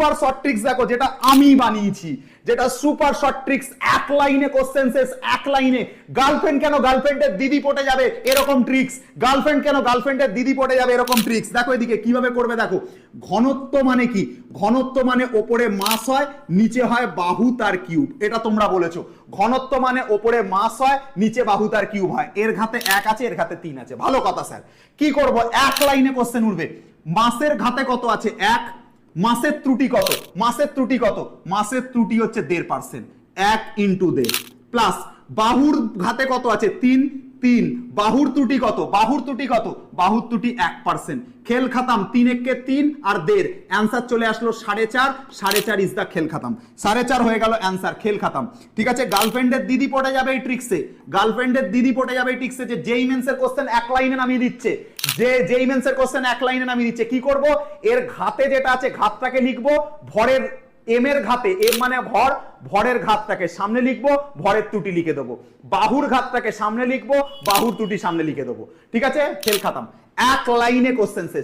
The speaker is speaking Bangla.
সুপার শর্ট ট্রিক্স দেখো, যেটা আমি বানিয়েছি, যেটা সুপার শর্ট ট্রিক্স, এক লাইনে কোশ্চেন শেষ, এক লাইনে। গার্লফ্রেন্ড কেন গার্লফ্রেন্ডের দিদি পটে যাবে, এরকম ট্রিক্স। গার্লফ্রেন্ড কেন গার্লফ্রেন্ডের দিদি পটে যাবে, এরকম ট্রিক্স। দেখো এদিকে কিভাবে করবে দেখো। ঘনত্ব মানে কি? ঘনত্ব মানে ওপরে মাস হয়, নিচে হয় বাহু তার কিউব। এটা তোমরা বলেছো। ঘনত্ব মানে ওপরে মাস হয়, নিচে বাহু তার কিউব হয়। এর ঘাতে 1 আছে, এর ঘাতে 3 আছে। ভালো কথা স্যার। কি করব? এক লাইনে কোশ্চেন উঠবে। মাসের ঘাতে কত আছে? 1। মাসের ত্রুটি কত? মাসের ত্রুটি কত? মাসের ত্রুটি হচ্ছে 1.5%। 1 ইন্টু 1.5 প্লাস বাহুর ঘাতে কত আছে? 3। বাহুর ত্রুটি কত? বাহুর ত্রুটি কত? বাহুর ত্রুটি 1%। খেল খাতাম, 3 একে 3 আর 1.5, অ্যান্সার চলে আসলো 4.5। 4.5 ইজ দা খেল খাতাম। 4.5 হয়ে গেল অ্যান্সার, খেল খাতাম। ঠিক আছে, গার্লফ্রেন্ডের দিদি পড়ে যাবে এই ট্রিক্সে। গার্লফ্রেন্ডের দিদি পড়ে যাবে এই ট্রিক্সে, যে যেই মেন্সের কোশ্চেন এক লাইনে নামিয়ে দিচ্ছে, যেই মেন্সের কোশ্চেন এক লাইনে নামিয়ে দিচ্ছে। কি করব? এর ঘাতে যেটা আছে ঘাতটাকে লিখবো, ভরের এম এর ঘাতে, এম মানে ভর, ভরের ঘাতটাকে সামনে লিখবো, ভরের ত্রুটি লিখে দেবো। বাহুর ঘাতটাকে সামনে লিখবো, বাহুর ত্রুটি সামনে লিখে দেবো। ঠিক আছে, খেল খাতাম। এক লাইনে কোশ্চেন শেষ।